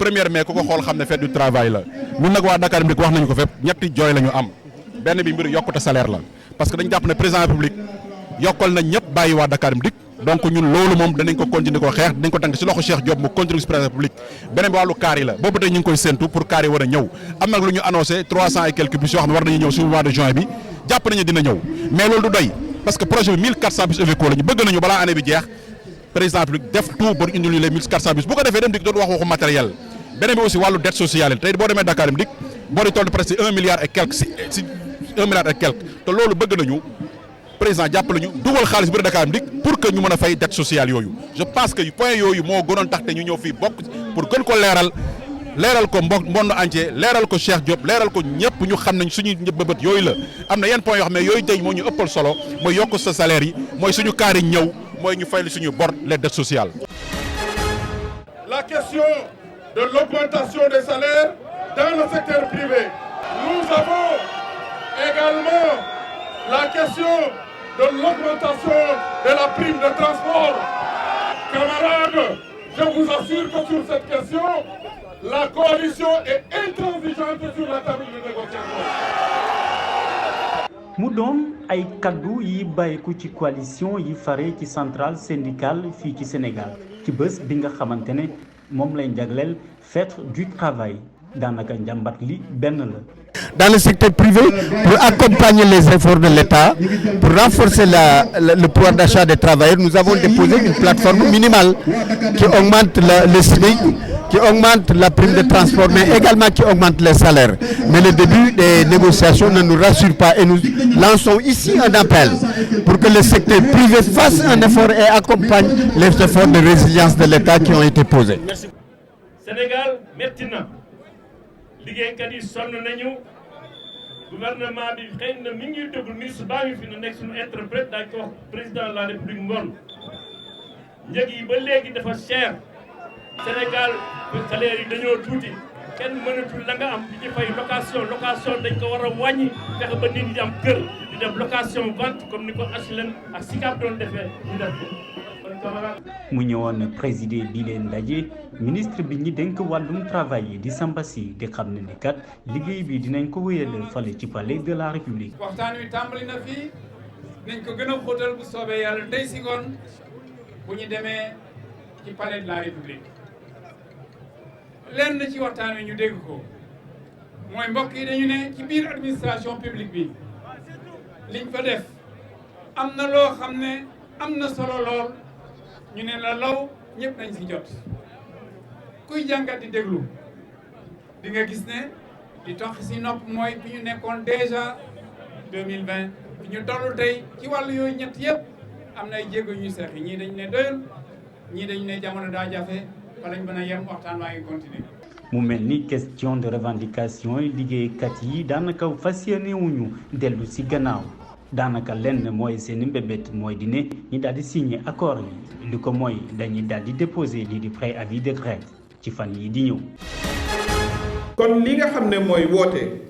première mai ku ko xool xam ne fête du travail la ñun nag waa Dakar Midi wax nañu ko fépp ñetti jooy la ñu am benn bi mbir yokkute salaire la parce que dañu jàpp ne président République yokkal na ñëpp bàyyi waa Dakar Midi donc ñun loolu moom danañ ko continuer ko xeex dinañ ko tànk ci loxo Cheikh Diop mu continuer ci président République beneen bi wàllu kaar yi la boobu tey ñu ngi koy séntu pour kaar yi war a ñëw am nag lu ñu annoncé 300 et quelques bus yoo xam ne war nañu ñëw sur mois de juin bi jàpp nañu dina ñëw mais loolu du doy parce que projet bi 1400 bus Iveco la ñu bëgg nañu balaa année bi jeex président République def tout pour indi les 1400 bus bu ko defee dem dik doon waxu matériel beneen bi aussi wàllu dette sociale tey boo demee Dakar Midi boo di toll presque 1 milliard et quelque si 1 milliard et quelque te loolu bëgg nañu président jàppale ñu dugal xaalis biir Dakar Midi pour que ñu mën a fay dette sociale yooyu je pense que point yooyu moo gënoon tax te ñu ñëw fii bokk pour gën ko leeral ko monde entier leeral ko Cheikh Diop leeral ko ñëpp ñu xam nañ suñu bëbët yooyu la am na yenn point yoo xam ne yooyu tey moo ñu ëppal solo mooy yokk sa salaire yi mooy suñu kaar yi ñëw mooy ñu fay suñu bor les dettes sociales. La question de l'augmentation des salaires dans le secteur privé. Nous avons également la question de l'augmentation de la prime de transport. Camarades, je vous assure que sur cette question, la coalition est intransigeante sur la table de négociation. mu doon ay kaddu yi bàyyiku ci coalition yi fare ci centrale syndicale fii ci Sénégal ci bés bi nga xamante ne moom lay jagleel fête du travail daanaka njàmbat li benn la. Dans le secteur privé, pour accompagner les efforts de l'État, pour renforcer le pouvoir d'achat des travailleurs, nous avons déposé une plateforme minimale qui augmente le SMIC, qui augmente la prime de transport, mais également qui augmente les salaires. Mais le début des négociations ne nous rassure pas et nous lançons ici un appel pour que le secteur privé fasse un effort et accompagne les efforts de résilience de l'État qui ont été posés. Sénégal maintenant. liggéeykat yi sonn nañu gouvernement bi xëy na mi ngi déglu ministre baa ngi fi na nekk suñu interprète daañu ko wax président de la république ngoon njëg yi ba léegi dafa cher Sénégal salaire yi dañoo tuuti kenn mënatul la nga am di ci fay location dañ ko war a wàññi fexe ba nit ñi am kër di def location vente comme ni ko HLM ak SICAP doon defee ñu def ko. mu ñëwoon présider bi leen ndaje ministre bi ñi dénk wàllum travail yi di Samba Sy di xam ne ni kat liggéey bi dinañ ko wéyal fale ci palais de la république. waxtaan wi tàmbali na fii dinañ ko gën a xóotal bu soobee yàlla tey si ngoon bu ñu demee ci palais de la république lenn ci waxtaan wi ñu dégg ko mooy mbokk yi dañu ne ci biir administration publique bi liñ fa def am na loo xam ne am na solo lool. ñu ne la law ñëpp nañ si jot kuy jàngat di déglu di nga gis ne di tox si nopp mooy bi ñu nekkoon déjà 2020 bi ñu toll tey ci wàllu yooyu ñett yëpp am na ay jéego ñuy seex yi ñii dañ ne doyul ñii dañ ne jamono daa jafe fa lañ mën a yem waxtaan waa ngi continuer. mu mel ni question de revendication yi liggéeykat yi daanaka fas yéene wuñu dellu si gannaaw. daanaka lenn mooy seen mbébét mooy di ne ñi daal di signé accord yi li ko mooy dañuy daal di déposer lii di préavis de grève ci fan yi di ñëw. kon li nga xam ne mooy woote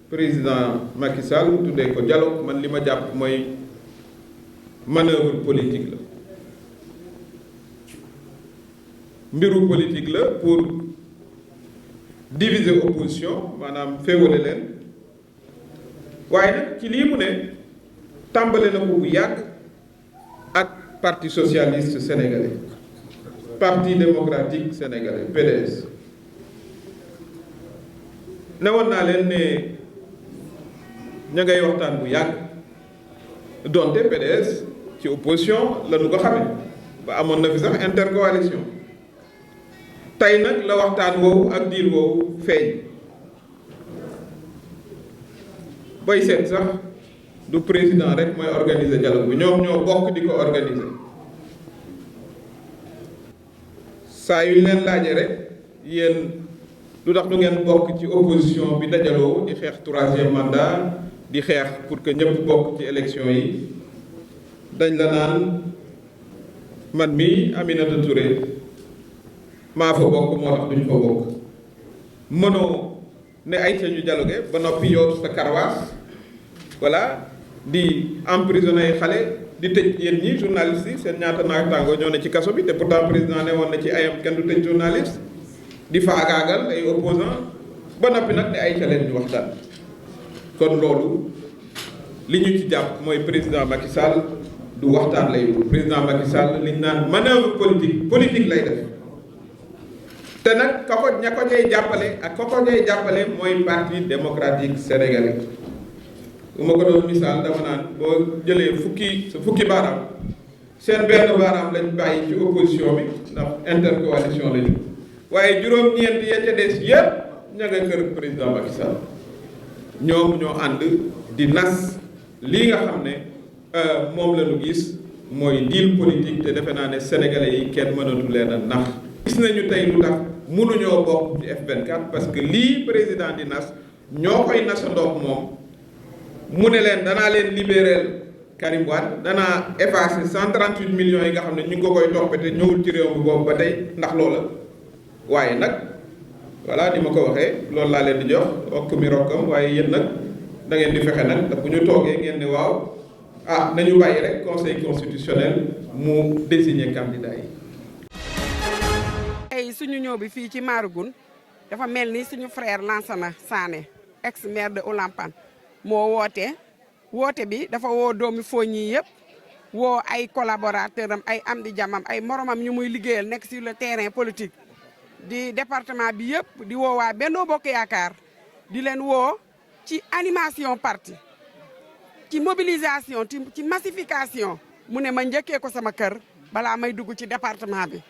président Macky Sall tuddee ko dialogue man li ma jàpp mooy manœuvre politique la mbiru politique la pour diviser opposition maanaam féewale leen waaye nag ci lii mu ne. tàmbale na ko bu yàgg ak parti socialiste sénégalais parti démocratique sénégalais PDS ne woon naa leen ne ña ngay waxtaan bu yàgg donte PDS ci opposition la ñu ko xamee ba amoon na fi sax intercoalition tey nag la waxtaan woowu ak diir woowu feeñ bay seet sax du président rek mooy organiser dialogue bi ñoom ñoo bokk di ko organiser saa yu leen laajee rek yéen lu tax du ngeen bokk ci opposition bi dajaloo di xeex 3e mandat di xeex pour que ñëpp bokk ci élection yi dañ la naan man mi Aminata Touré maa fa bokk moo tax duñ fa bokk mënoo ne ay ca ñu dialogue ba noppi yow sa karawaas voilà di emprisonné xale di tëj yéen ñi journaliste yi seen ñaata naataango ñoo ne ci kaso bi te pourtant président ne woon na ci ayam kenn du tëj journaliste di faagaagal ay opposants ba noppi nag ne ay challenge ñu waxtaan. kon loolu li ñu ci jàpp mooy président Macky Sall du waxtaan lay wut. président Macky Sall li ñu naan manœuvre politique lay def te nag ña ko ñay jàppale ak ko ñay jàppale mooy parti démocratique sénégalais. bu ma ko doon misaal dama naan boo jëlee fukki baaraam seen benn baaraam lañ bàyyi ci opposition bi ndax intercoalition lañu waaye juróom-ñeent ya ca des yépp ña nga kër président Macky Sall ñoom ñoo ànd di nas lii nga xam ne moom la ñu gis mooy deal politique te defe naa ne sénégalais yi kenn mënatu leen a nax. gis nañu tey lu tax mënuñoo bokk ci F24 parce que lii président di nas ñoo koy nasandoog moom. mu ne leen danaa leen libérer Karim Wade danaa effacer 138 millions yi nga xam ne ñu ngi ko koy toppee te ñëwul ci réew mi boobu ba tey ndax loola waaye nag voilà ni ma ko waxee loolu laa leen di jox okk mi rokkam waaye yéen nag da ngeen di fexe nag ndax bu ñu toogee ngeen ne waaw nañu bàyyi rek conseil constitutionnel mu désigner candidat yi. tey suñu ñëw bi fii ci Marougoune dafa mel ni suñu frère Lansana Sané ex maire de Oulampane moo woote bi dafa woo doomi Fogny yëpp woo ay collaborateur am ay am di jamam ay moromam ñu muy liggéeyal nekk sur le terrain politique di département bi yëpp di woo waa Benno Bokk Yaakaar di leen woo ci animation parti ci mobilisation ci massification mu ne ma njëkkee ko sama kër balaa may dugg ci département bi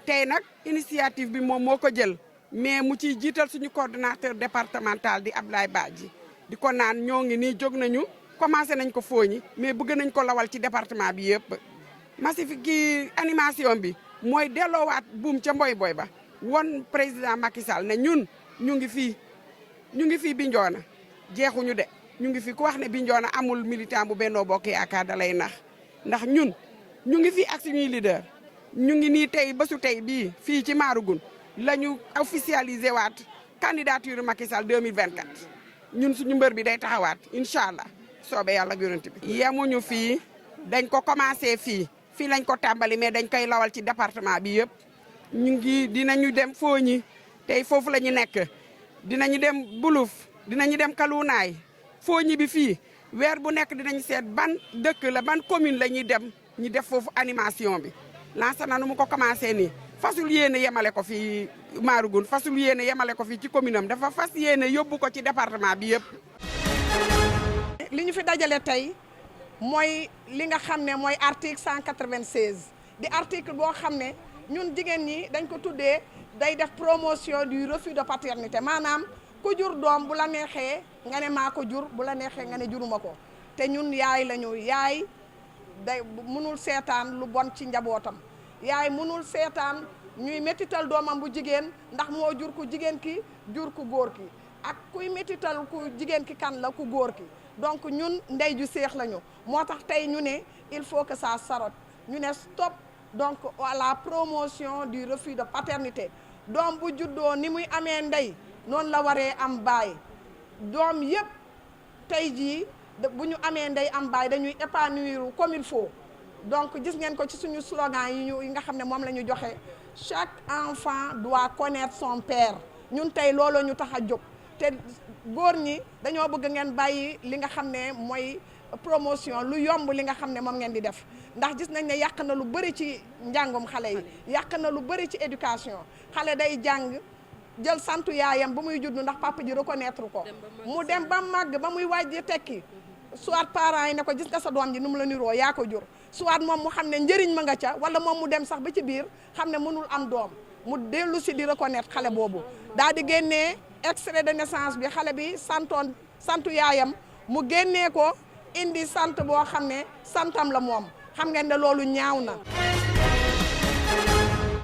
tey nag initiative bi moom moo ko jël mais mu ciy jiital suñu coordonnateur départemental di Ablaye Badji di ko naan ñoo ngi nii jóg nañu commencé nañ ko Fogny mais bëgg nañ ko lawal ci département bi yëpp massifique animation bi mooy delloowaat buum ca mboy boy ba won président Macky Sall ne ñun ñu ngi fii Bignona jeexuñu de ñu ngi fi ku wax ne Bignona amul militant bu Benno Bokk Yaakaar da lay nax ndax ñun ñu ngi fii ak suñuy leader ñu ngi nii tey bésu tey bii fii ci Marougoune la ñu officialisé waat candidature Macky Sall 2024 ñun suñu mbër bi day taxawaat incha allah soobee yàlla ak yonent bi. yemuñu fii dañ ko commencé fii lañ ko tàmbali mais dañ koy lawal ci département bi yëpp dinañu dem Fogny tey foofu la ñu nekk dinañu dem Buluf dinañu dem Kalounaay Fogny bi fii weer bu nekk dinañ seet ban dëkk la ban commune la ñuy dem ñu def foofu animation bi Lansana nu mu ko commencé nii fasul yéene yemale ko fii Marougoune fasul yéene yemale ko fii ci commune am dafa fas yéene yóbbu ko ci département bi yëpp. li ñu fi dajale tey mooy li nga xam ne mooy article 196 di article boo xam ne ñun jigéen ñi dañ ko tuddee day def promotion du refus de paternité maanaam ku jur doom bu la neexee nga ne maa ko jur bu la neexee nga ne juruma ko te ñun yaay lañu yaay day mënul seetaan lu bon ci njabootam yaay mënul seetaan ñuy métital doomam bu jigéen ndax moo jur ku jigéen ki jur ku góor ki ak kuy métital ku jigéen ki kan la ku góor ki donc ñun ndey ju seex lañu moo tax tey ñu ne il faut que ça s'arrête ñu ne stop donc à la promotion du refus de paternité doom bu juddoo ni muy amee ndey noonu la waree am baay doom yëpp tey jii bu ñu amee ndey am baay dañuy épanouir comme il faut donc gis ngeen ko ci suñu slogan yi nga xam ne moom la ñu joxe chaque enfant doit connaître son père ñun tey looloo ñu tax a jóg te góor ñi dañoo bëgg ngeen bàyyi li nga xam ne mooy promotion lu yomb li nga xam ne moom ngeen di def ndax gis nañ ne yàq na lu bëri ci njàngum xale yi yàq na lu bëri ci éducation xale day jàng jël santu yaayam ba muy judd ndax papa ji reconnaître ko mu dem ba màgg ba muy wàjji tekki soit parents yi ne ko gis nga sa doom ji nu mu la niroo yaa ko jur soit moom mu xam ne njëriñ ma nga ca wala moom mu dem sax ba ci biir xam ne mënul am doom mu dellu si di reconnaître xale boobu daal di génnee extrait de naissance bi xale bi santu yaayam mu génnee ko indi sant boo xam ne santam la moom xam ngeen ne loolu ñaaw na